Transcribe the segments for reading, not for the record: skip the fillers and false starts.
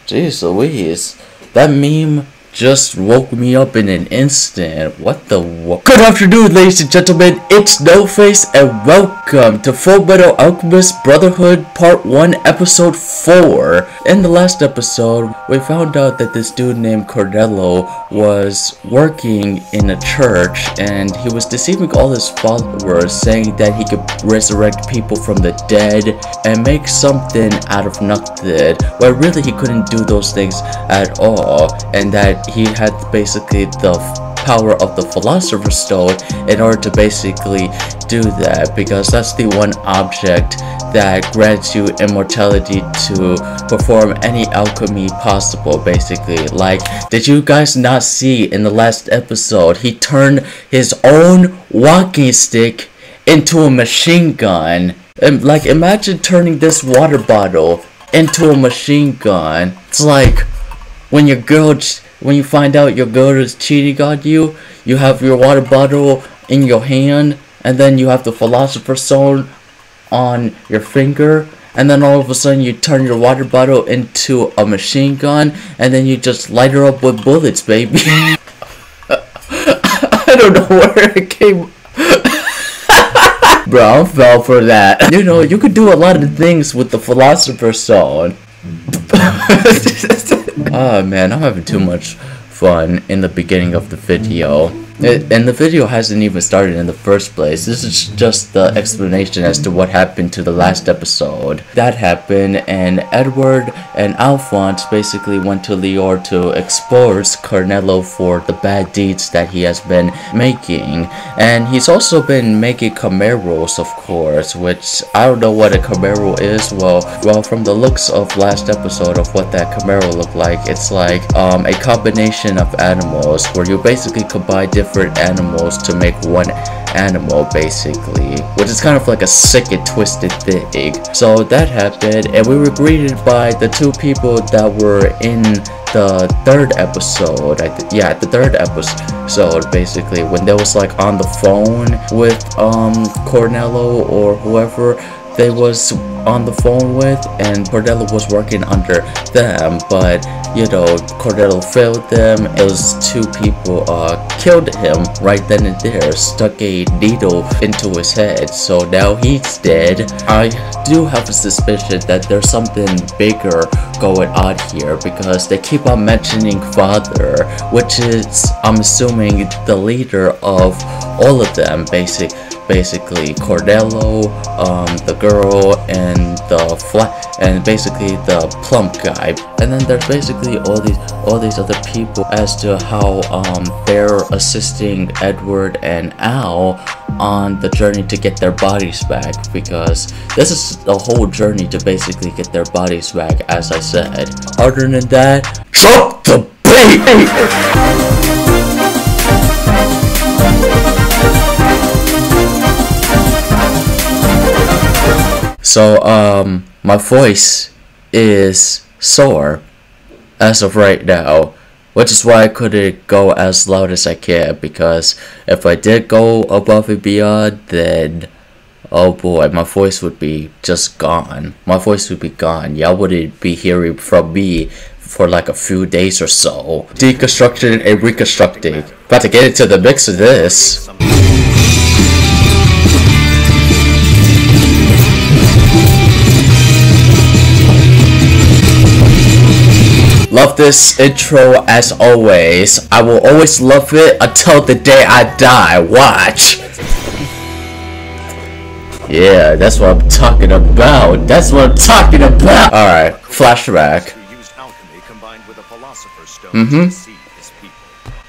Jeez Louise, that meme just woke me up in an instant. What the what? Good afternoon, ladies and gentlemen, it's NullFace, and welcome to Fullmetal Alchemist Brotherhood Part 1, Episode 4. In the last episode, we found out that this dude named Cordello was working in a church, and he was deceiving all his followers, saying that he could resurrect people from the dead and make something out of nothing, where really he couldn't do those things at all, and that he had basically the power of the Philosopher's Stone in order to basically do that, because that's the one object that grants you immortality to perform any alchemy possible, basically. Like, did you guys not see in the last episode, he turned his own walking stick into a machine gun? And like, imagine turning this water bottle into a machine gun. It's like when you find out your girl is cheating on you, you have your water bottle in your hand, and then you have the Philosopher's Stone on your finger, and then all of a sudden you turn your water bottle into a machine gun, and then you just light her up with bullets, baby. I don't know where it came. Bro, I fell for that. You know, you could do a lot of things with the Philosopher's Stone. Oh man, I'm having too much fun in the beginning of the video. And the video hasn't even started in the first place. This is just the explanation as to what happened to the last episode. That happened, and Edward and Alphonse basically went to Lior to expose Cordello for the bad deeds that he has been making. And he's also been making chimeras, of course, which I don't know what a chimera is. Well, from the looks of last episode of what that chimera looked like, it's like a combination of animals where you basically combine different animals to make one animal, basically, which is kind of like a sick and twisted thing. So that happened, and we were greeted by the two people that were in the third episode. The third episode, basically, when they was like on the phone with Cordello or whoever they was on the phone with, and Cordello was working under them, but you know, Cordello failed them. It was two people killed him right then and there, stuck a needle into his head, so now he's dead. I do have a suspicion that there's something bigger going on here, because they keep on mentioning Father, which is, I'm assuming, the leader of all of them, basically Cordello, the girl, and basically the plump guy. And then there's basically all these other people as to how they're assisting Edward and Al on the journey to get their bodies back, because this is the whole journey to basically get their bodies back, as I said. Other than that, drop the beat! So, my voice is sore as of right now, which is why I couldn't go as loud as I can, because if I did go above and beyond, then oh boy, my voice would be just gone. My voice would be gone. Y'all wouldn't be hearing from me for like a few days or so. Deconstructing and reconstructing. About to get into the mix of this. Love this intro as always. I will always love it until the day I die. Watch. Yeah, that's what I'm talking about. That's what I'm talking about. Alright, flashback.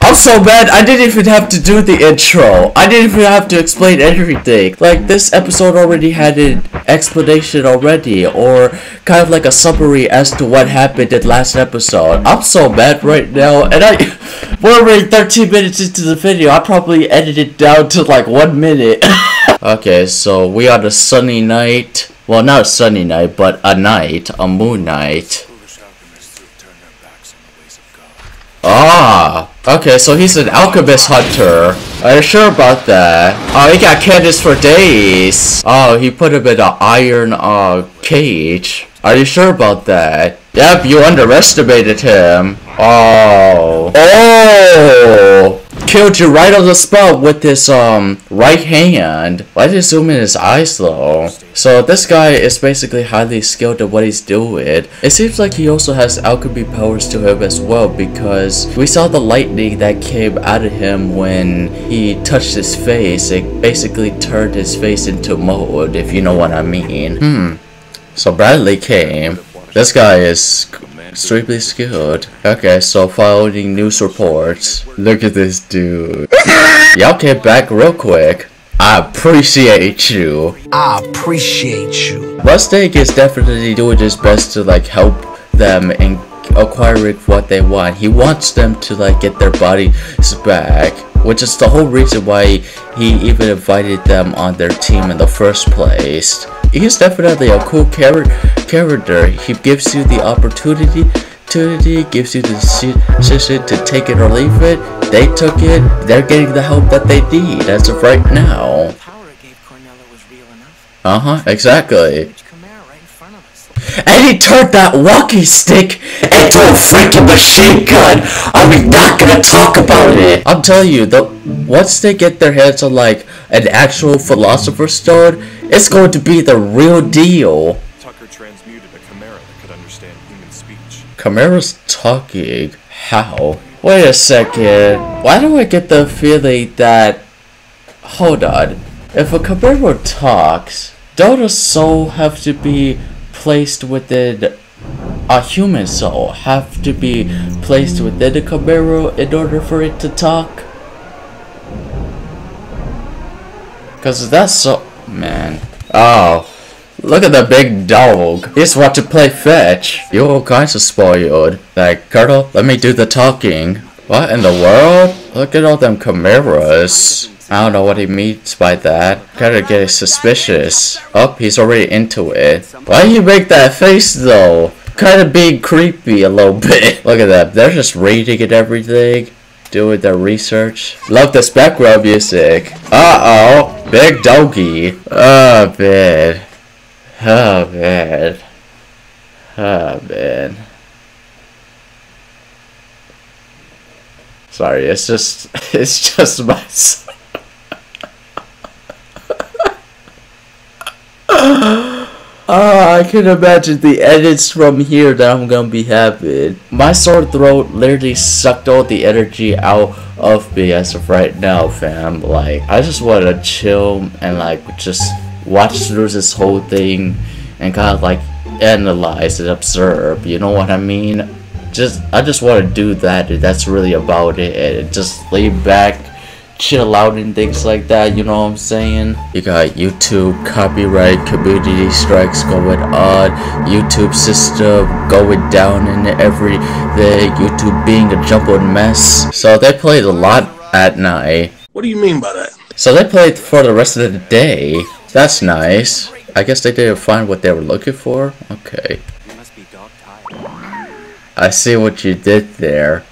I'm so mad I didn't even have to do the intro. I didn't even have to explain everything. Like, this episode already had an explanation already, or kind of like a summary as to what happened in last episode. I'm so mad right now, and we're already 13 minutes into the video. I probably edited it down to like 1 minute. Okay, so we on a sunny night. Well, not a sunny night, but a night, a moon night. Ah, okay, so he's an alchemist hunter. Are you sure about that? Oh, he got Candace for days. Oh, he put him in an iron cage. Are you sure about that? Yep, you underestimated him. Oh. Oh! Killed you right on the spot with his right hand. Why did you zoom in his eyes though? So this guy is basically highly skilled at what he's doing. It seems like he also has alchemy powers to him as well, because we saw the lightning that came out of him when he touched his face. It basically turned his face into mold, if you know what I mean. So Bradley came. This guy is extremely skilled. Okay, so following news reports. Look at this dude. Y'all came back real quick. I appreciate you. I appreciate you. Mustang is definitely doing his best to like help them in acquiring what they want. He wants them to like get their bodies back, which is the whole reason why he even invited them on their team in the first place. He's definitely a cool character. He gives you the opportunity, gives you the decision to take it or leave it. They took it. They're getting the help that they need as of right now. Exactly. And he turned that walkie stick into a freaking machine gun. Are we not gonna talk about it? I'm telling you, once they get their hands on like an actual Philosopher's Stone, it's going to be the real deal. Tucker transmuted a chimera that could understand human speech. Chimera's talking? How? Wait a second. Why do I get the feeling that... Hold on. If a chimera talks, don't a soul have to be placed within a human soul? Have to be placed within a chimera in order for it to talk? Because that's so... Man. Oh. Look at the big dog. He's about to play fetch. You're all kinds of spoiled. Like, Colonel, let me do the talking. What in the world? Look at all them chimeras. I don't know what he means by that. Kinda getting suspicious. Oh, he's already into it. Why do you make that face though? Kinda being creepy a little bit. Look at that. They're just reading and everything. Doing their research. Love this background music. Uh-oh. Big doggy. Oh, man. Oh, man. Oh, man. Sorry, it's just my... I can imagine the edits from here that I'm gonna be having. My sore throat literally sucked all the energy out of me as of right now, fam. Like, I just want to chill and like just watch through this whole thing and kind of like analyze and observe. You know what I mean? I just want to do that, and that's really about it. And just lay back, chill out and things like that, you know what I'm saying? You got YouTube copyright community strikes going on, YouTube system going down and everything, YouTube being a jumbled mess. So they played a lot at night. What do you mean by that? So they played for the rest of the day. That's nice. I guess they didn't find what they were looking for. Okay. I see what you did there.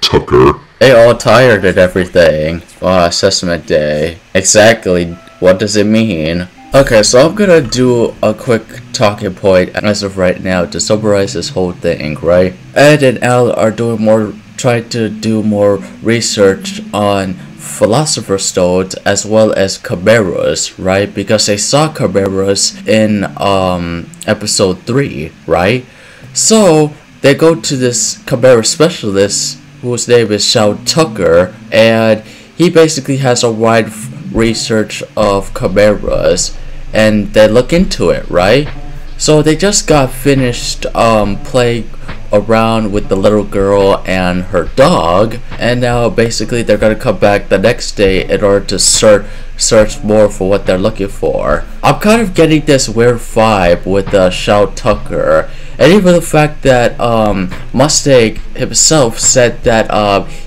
Tucker. They all tired and everything. Wow, assessment day. Exactly. What does it mean? Okay, so I'm gonna do a quick talking point as of right now to summarize this whole thing, right? Ed and Al are trying to do more research on Philosopher's Stones as well as chimeras, right? Because they saw chimeras in episode 3, right? So they go to this chimera specialist whose name is Sean Tucker, and he basically has a wide research of chimeras, and they look into it, right? So they just got finished playing around with the little girl and her dog, and now basically they're gonna come back the next day in order to search more for what they're looking for. I'm kind of getting this weird vibe with Sean Tucker, and even the fact that Mustang himself said that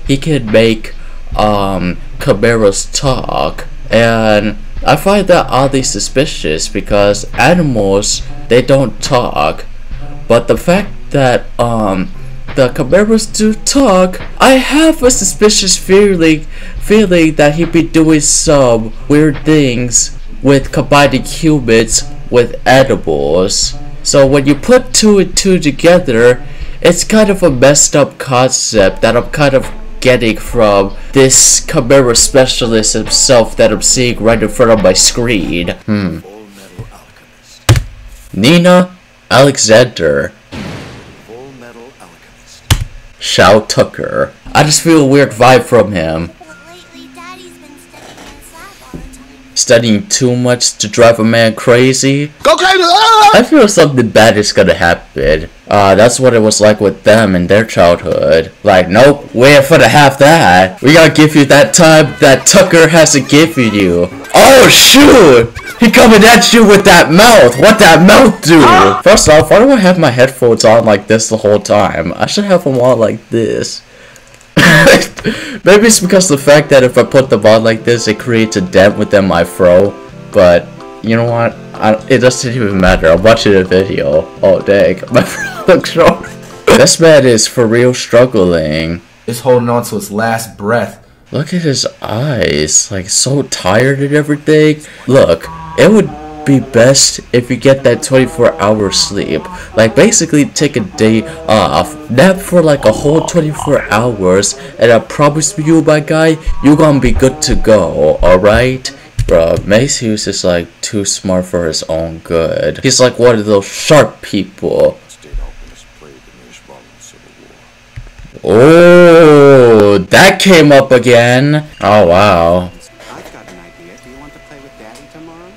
he can make chimeras talk, and I find that oddly suspicious because animals, they don't talk, but the fact that the chimeras do talk, I have a suspicious feeling that he'd be doing some weird things with combining humans with animals. So when you put two and two together, it's kind of a messed up concept that I'm kind of getting from this camera specialist himself that I'm seeing right in front of my screen. Fullmetal Alchemist. Nina Alexander. Fullmetal Alchemist. Shao Tucker. I just feel a weird vibe from him. Well, lately, Daddy's been studying inside all the time. Studying too much to drive a man crazy. Go crazy! I feel something bad is gonna happen. That's what it was like with them in their childhood. Like, nope, we ain't finna have that. We gotta give you that time that Tucker hasn't given you. Oh shoot! He coming at you with that mouth. What that mouth do? First off, why do I have my headphones on like this the whole time? I should have them on like this. Maybe it's because of the fact that if I put them on like this, it creates a dent within my fro. But you know what? It doesn't even matter. I'm watching a video. Oh dang, my fro looks short. This man is for real struggling. He's holding on to his last breath. Look at his eyes, like so tired and everything. Look, it would be best if you get that 24-hour sleep. Like basically take a day off, nap for like a whole 24 hours, and I promise you, my guy, you gonna be good to go, alright? Bro, Mace Hughes is like too smart for his own good. He's like one of those sharp people. State Alchemist played in the Ishmaelian Civil War. Oh, that came up again. Oh wow. I've got an idea. Do you want to play with Daddy tomorrow?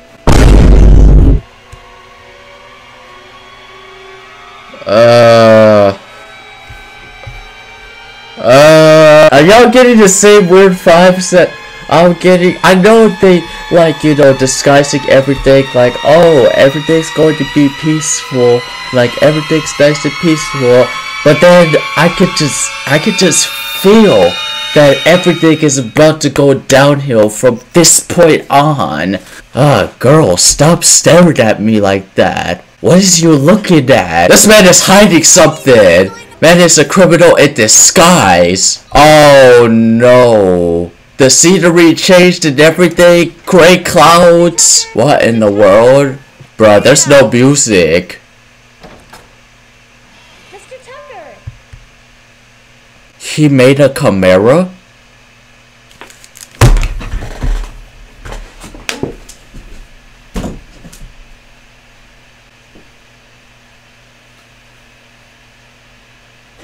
Are y'all getting the same weird vibes that I'm getting? I know they like, you know, disguising everything like, oh, everything's going to be peaceful, like everything's nice and peaceful, but then I could just feel that everything is about to go downhill from this point on. Girl, stop staring at me like that. What is you looking at? This man is hiding something. Man is a criminal in disguise. Oh no. The scenery changed and everything. Gray clouds. What in the world? Bruh, there's no music. Mr. Tucker! He made a camera?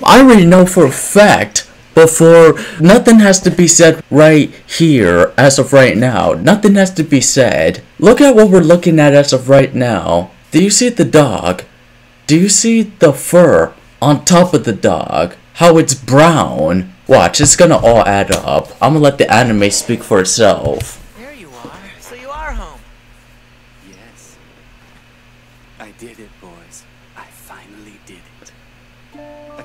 I already know for a fact before nothing has to be said right here as of right now. Nothing has to be said. Look at what we're looking at as of right now. Do you see the dog? Do you see the fur on top of the dog? How it's brown? Watch, it's gonna all add up. I'm gonna let the anime speak for itself. There you are. So you are home. Yes. I did it, boys. I finally did it.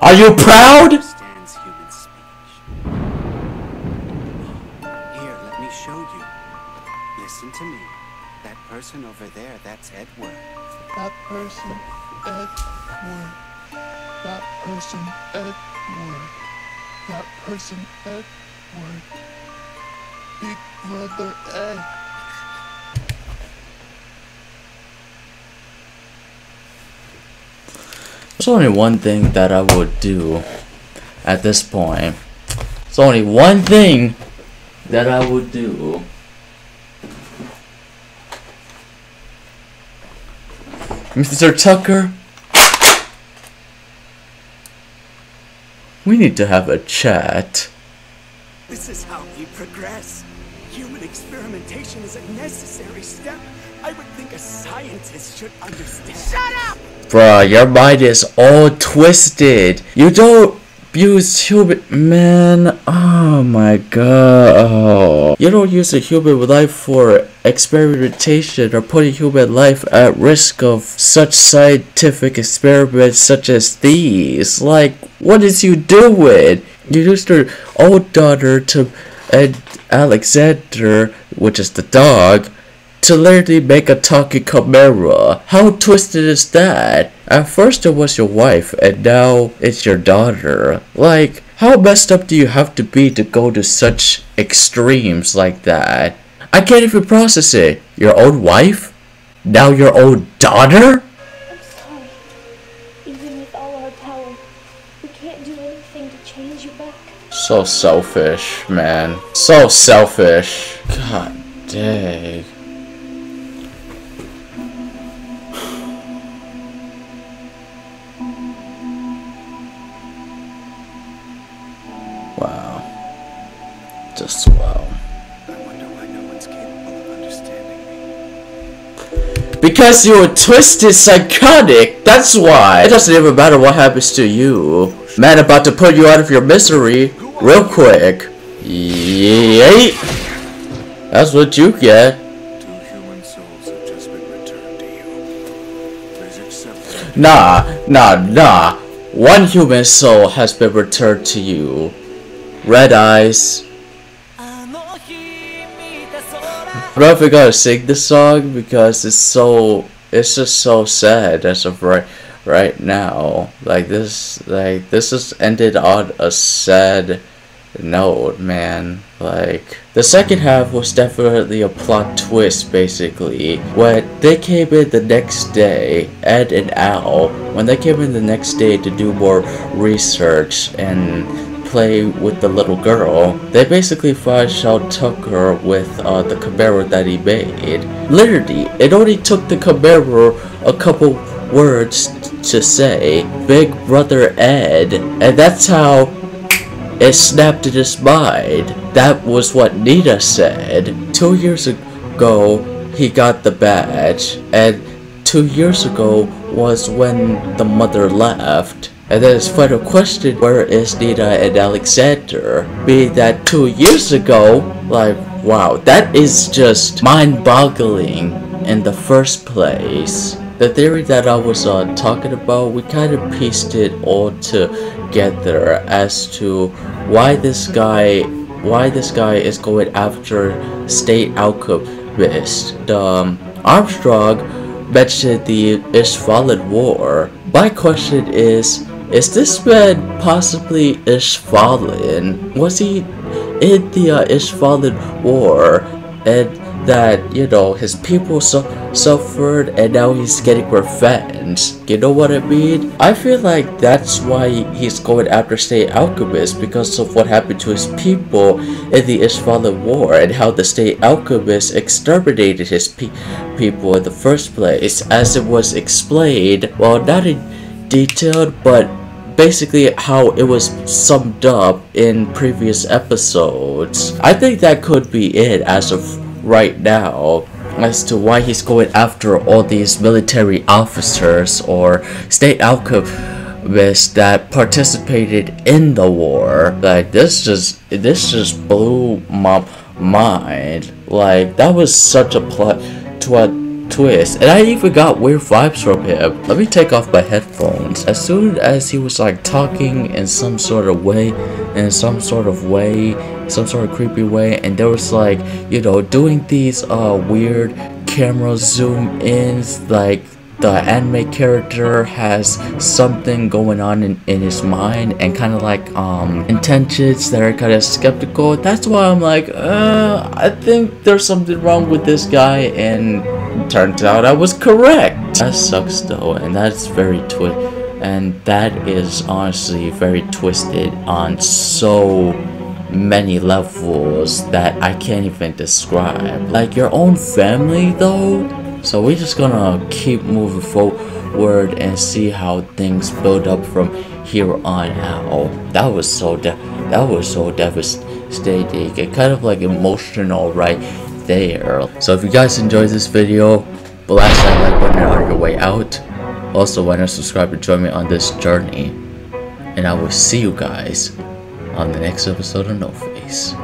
Are you proud? Understands human speech. Here, let me show you. Listen to me. That person over there, that's Edward. That person, Edward. That person, Edward. That person, Edward. Big Brother Ed. There's only one thing that I would do at this point. There's only one thing that I would do. Mr. Tucker, we need to have a chat. This is how we progress. Human experimentation is a necessary step. I would think a scientist should understand. Shut up! Bruh, your mind is all twisted. You don't use human... Man, oh my god. You don't use a human life for experimentation or putting human life at risk of such scientific experiments such as these. Like, what is you doing? You used your old daughter to Alexander, which is the dog, to literally make a talking chimera. How twisted is that? At first it was your wife, and now it's your daughter. Like, how messed up do you have to be to go to such extremes like that? I can't even process it. Your own wife? Now your own daughter? I'm sorry. So selfish, man. So selfish. God dang. Wow. Just wow. I wonder why no one's capable of understanding me. Because you're twisted psychotic, that's why. It doesn't even matter what happens to you. Man about to put you out of your misery real quick. Yay! That's what you get. 2 human souls have just been returned to you. Please accept them. Nah. 1 human soul has been returned to you. Red eyes. I don't know if we gotta sing this song because it's just so sad as of right now. Like this just ended on a sad note, man. Like the second half was definitely a plot twist, basically. When they came in the next day, Ed and Al, when they came in the next day to do more research and play with the little girl, they basically find Shao Tucker with the Camaro that he made. Literally, it only took the Camaro a couple words to say, "Big Brother Ed," and that's how it snapped in his mind. That was what Nina said. 2 years ago, he got the badge, and 2 years ago was when the mother left. And then his final question, where is Nina and Alexander? Being that 2 years ago, like, wow, that is just mind-boggling in the first place. The theory that I was talking about, we kind of pieced it all together as to why this guy is going after State Alchemist. Armstrong mentioned the Ishvalan War. My question is this man possibly Ishvalan? Was he in the Ishvalan War, and that, you know, his people suffered and now he's getting revenge? You know what I mean? I feel like that's why he's going after State Alchemist, because of what happened to his people in the Ishvalan War and how the State Alchemist exterminated his people in the first place, as it was explained, well, not in detail, but basically how it was summed up in previous episodes. I think that could be it as of right now, as to why he's going after all these military officers or State Alchemists that participated in the war. Like, this just blew my mind. Like, that was such a plot twist, and I even got weird vibes from him. Let me take off my headphones. As soon as he was like talking in some sort of creepy way, and there was like, you know, doing these weird camera zoom ins, like the anime character has something going on in his mind, and kind of like intentions that are kind of skeptical. That's why I'm like, I think there's something wrong with this guy, and turns out I was correct. That sucks though, and that's very and that is honestly very twisted on so many levels that I can't even describe. Like your own family though. So we're just gonna keep moving forward and see how things build up from here on out. That was so devastating and kind of like emotional right there. So if you guys enjoyed this video, blast that like button on your way out. Also, why not subscribe and join me on this journey, and I will see you guys on the next episode of NullFace.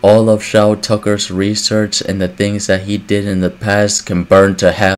All of Shao Tucker's research and the things that he did in the past can burn to hell.